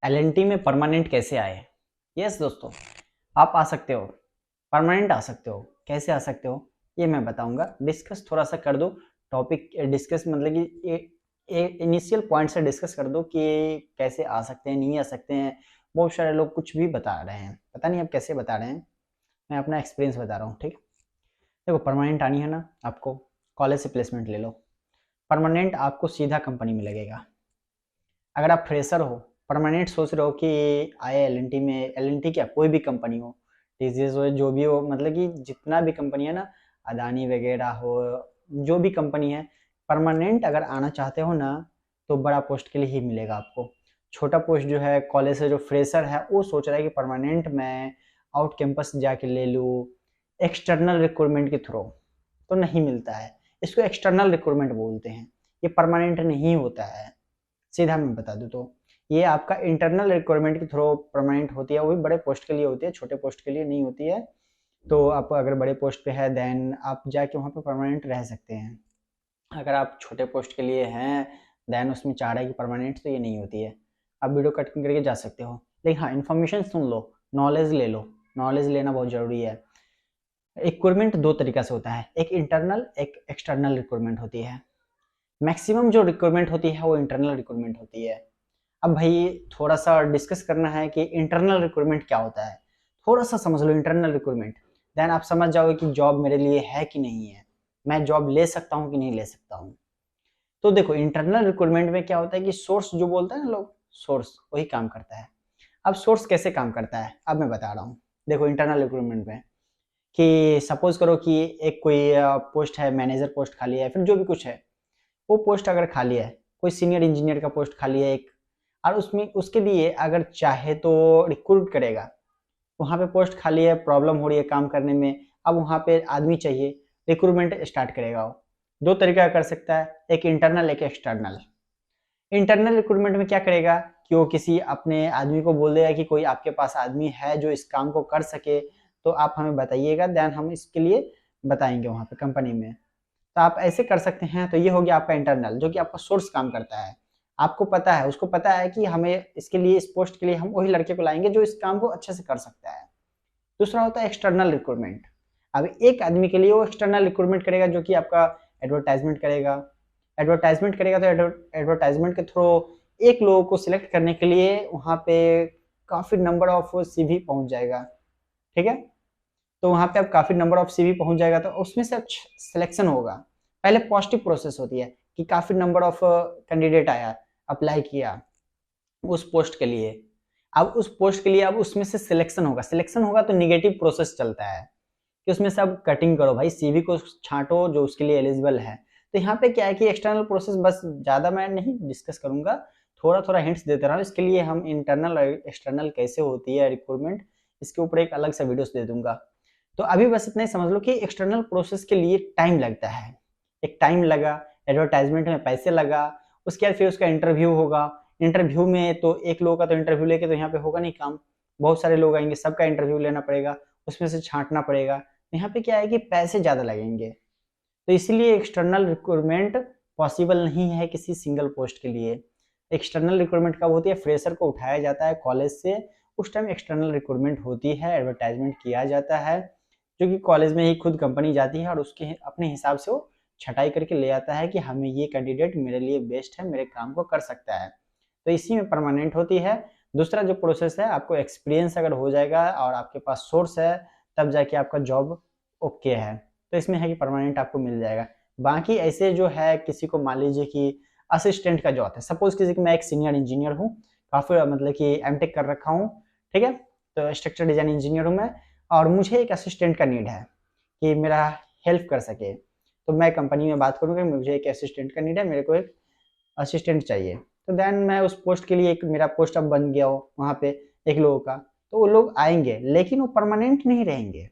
LNT में permanent कैसे आए? यस दोस्तों, आप आ सकते हो, परमानेंट आ सकते हो। कैसे आ सकते हो ये मैं बताऊंगा। डिस्कस थोड़ा सा कर दो टॉपिक, डिस्कस मतलब कि इनिशियल पॉइंट से डिस्कस कर दो कि कैसे आ सकते हैं, नहीं आ सकते हैं। बहुत सारे लोग कुछ भी बता रहे हैं, पता नहीं अब कैसे बता रहे हैं। मैं अपना एक्सपीरियंस बता रहा हूँ, ठीक। देखो, परमानेंट आनी है ना आपको, कॉलेज से प्लेसमेंट ले लो। परमानेंट आपको सीधा कंपनी में लगेगा। अगर आप फ्रेशर हो, परमानेंट सोच रहे हो कि आए एलएनटी में, एलएनटी क्या कोई भी कंपनी हो, टीसीएस हो, जो भी हो, मतलब कि जितना भी कंपनी है ना, अदानी वगैरह हो, जो भी कंपनी है, परमानेंट अगर आना चाहते हो ना तो बड़ा पोस्ट के लिए ही मिलेगा आपको। छोटा पोस्ट जो है, कॉलेज से जो फ्रेशर है वो सोच रहा है कि परमानेंट मैं आउट कैंपस जाके ले लूँ एक्सटर्नल रिक्रूटमेंट के थ्रू, तो नहीं मिलता है। इसको एक्सटर्नल रिक्रूटमेंट बोलते हैं, ये परमानेंट नहीं होता है। सीधा मैं बता दूं तो ये आपका इंटरनल रिक्वायरमेंट के थ्रू परमानेंट होती है, वो भी बड़े पोस्ट के लिए होती है, छोटे पोस्ट के लिए नहीं होती है। तो आप अगर बड़े पोस्ट पे है देन आप जाके वहाँ पे परमानेंट रह सकते हैं। अगर आप छोटे पोस्ट के लिए हैं देन उसमें चाह रहा है कि परमानेंट, तो ये नहीं होती है। आप वीडियो कट करके जा सकते हो, लेकिन हाँ इन्फॉर्मेशन सुन लो, नॉलेज ले लो। नॉलेज लेना बहुत ज़रूरी है। रिक्वायरमेंट दो तरीका से होता है, एक इंटरनल एक एक्सटर्नल रिक्वायरमेंट होती है। मैक्सिमम जो रिक्वायरमेंट होती है वो इंटरनल रिक्वायरमेंट होती है। अब भाई थोड़ा सा डिस्कस करना है कि इंटरनल रिक्रूटमेंट क्या होता है। थोड़ा सा समझ लो इंटरनल रिक्रूटमेंट, देन आप समझ जाओगे कि जॉब मेरे लिए है कि नहीं है, मैं जॉब ले सकता हूँ कि नहीं ले सकता हूँ। तो देखो, इंटरनल रिक्रूटमेंट में क्या होता है कि सोर्स जो बोलता है ना लोग, सोर्स वही काम करता है। अब सोर्स कैसे काम करता है अब मैं बता रहा हूँ। देखो, इंटरनल रिक्रूटमेंट में कि सपोज करो कि एक कोई पोस्ट है, मैनेजर पोस्ट खाली है, फिर जो भी कुछ है, वो पोस्ट अगर खाली है, कोई सीनियर इंजीनियर का पोस्ट खाली है एक, और उसमें उसके लिए अगर चाहे तो रिक्रूट करेगा। वहाँ पे पोस्ट खाली है, प्रॉब्लम हो रही है काम करने में, अब वहाँ पे आदमी चाहिए, रिक्रूटमेंट स्टार्ट करेगा वो। दो तरीका कर सकता है, एक इंटरनल एक एक्सटर्नल। इंटरनल रिक्रूटमेंट में क्या करेगा कि वो किसी अपने आदमी को बोल देगा कि कोई आपके पास आदमी है जो इस काम को कर सके, तो आप हमें बताइएगा, देन हम इसके लिए बताएंगे वहाँ पे कंपनी में। तो आप ऐसे कर सकते हैं। तो ये हो गया आपका इंटरनल, जो कि आपका सोर्स काम करता है। आपको पता है, उसको पता है कि हमें इसके लिए, इस पोस्ट के लिए हम वही लड़के को लाएंगे जो इस काम को अच्छे से कर सकता है। दूसरा होता है एक्सटर्नल रिक्रूटमेंट। अब एक आदमी के लिए वो एक्सटर्नल रिक्रूटमेंट करेगा, जो कि आपका एडवर्टाइजमेंट करेगा। एडवर्टाइजमेंट करेगा तो एडवर्टाइजमेंट के थ्रू एक लोगों को सिलेक्ट करने के लिए वहाँ पे काफ़ी नंबर ऑफ सीवी पहुँच जाएगा, ठीक है। तो वहाँ पे अब काफ़ी नंबर ऑफ सीवी पहुँच जाएगा, तो उसमें से सिलेक्शन होगा। पहले पॉजिटिव प्रोसेस होती है कि काफ़ी नंबर ऑफ कैंडिडेट आया, अप्लाई किया उस पोस्ट के लिए। अब उस पोस्ट के लिए अब उसमें से सिलेक्शन होगा, सिलेक्शन होगा तो निगेटिव प्रोसेस चलता है कि उसमें से अब कटिंग करो भाई, सीवी को छांटो जो उसके लिए एलिजिबल है। तो यहाँ पे क्या है कि एक्सटर्नल प्रोसेस, बस ज़्यादा मैं नहीं डिस्कस करूंगा, थोड़ा थोड़ा हिंट्स देते रहा हूँ। इसके लिए हम इंटरनल और एक्सटर्नल कैसे होती है रिक्रूटमेंट, इसके ऊपर एक अलग सा वीडियोस दे दूंगा। तो अभी बस इतना ही समझ लो कि एक्सटर्नल प्रोसेस के लिए टाइम लगता है। एक टाइम लगा, एडवर्टाइजमेंट में पैसे लगा, उसके बाद फिर उसका इंटरव्यू होगा। इंटरव्यू में तो एक लोगों का तो इंटरव्यू लेके तो यहाँ पे होगा नहीं काम, बहुत सारे लोग आएंगे, सबका इंटरव्यू लेना पड़ेगा, उसमें से छांटना पड़ेगा। यहाँ पे क्या है कि पैसे ज़्यादा लगेंगे, तो इसीलिए एक्सटर्नल रिक्रूटमेंट पॉसिबल नहीं है किसी सिंगल पोस्ट के लिए। एक्सटर्नल रिक्रूटमेंट कब होती है? फ्रेशर को उठाया जाता है कॉलेज से, उस टाइम एक्सटर्नल रिक्रूटमेंट होती है, एडवर्टाइजमेंट किया जाता है, जो कि कॉलेज में ही खुद कंपनी जाती है और उसके अपने हिसाब से वो छटाई करके ले आता है कि हमें ये कैंडिडेट मेरे लिए बेस्ट है, मेरे काम को कर सकता है। तो इसी में परमानेंट होती है। दूसरा जो प्रोसेस है, आपको एक्सपीरियंस अगर हो जाएगा और आपके पास सोर्स है, तब जाके आपका जॉब ओके है, तो इसमें है कि परमानेंट आपको मिल जाएगा। बाकी ऐसे जो है, किसी को मान लीजिए कि असिस्टेंट का जॉब है, सपोज किसी को, मैं एक सीनियर इंजीनियर हूँ, काफ़ी मतलब कि एमटेक कर रखा हूँ, ठीक है, तो स्ट्रक्चर डिजाइन इंजीनियर हूँ मैं, और मुझे एक असिस्टेंट का नीड है कि मेरा हेल्प कर सके। तो मैं कंपनी में बात करूँगा, मुझे एक असिस्टेंट का नीड है, मेरे को एक असिस्टेंट चाहिए। तो देन मैं उस पोस्ट के लिए, एक मेरा पोस्ट अब बन गया हो वहाँ पे एक लोगों का, तो वो लोग आएंगे, लेकिन वो परमानेंट नहीं रहेंगे।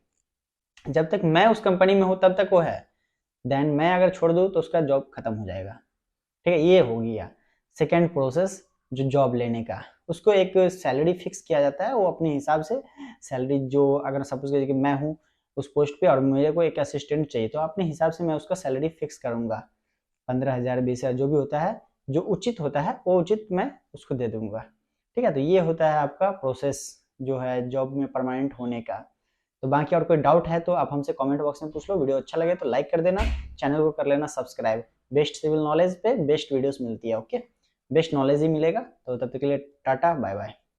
जब तक मैं उस कंपनी में हूँ तब तक वो है, देन मैं अगर छोड़ दूँ तो उसका जॉब खत्म हो जाएगा, ठीक है। ये हो गया सेकेंड प्रोसेस जो जॉब लेने का। उसको एक सैलरी फिक्स किया जाता है, वो अपने हिसाब से सैलरी, जो अगर सपोज कीजिए कि मैं हूँ उस पोस्ट पे और मेरे को एक असिस्टेंट चाहिए, तो अपने हिसाब से मैं उसका सैलरी फिक्स करूँगा, 15,000 20,000 जो भी होता है, जो उचित होता है वो उचित मैं उसको दे दूंगा, ठीक है, तो ये होता है आपका प्रोसेस जो है जॉब में परमानेंट होने का। तो बाकी और कोई डाउट है तो आप हमसे कमेंट बॉक्स में पूछ लो। वीडियो अच्छा लगे तो लाइक कर देना, चैनल को कर लेना सब्सक्राइब। बेस्ट सिविल नॉलेज पे बेस्ट वीडियोस मिलती है। ओके, बेस्ट नॉलेज ही मिलेगा। तो तब तक के लिए टाटा बाय बाय।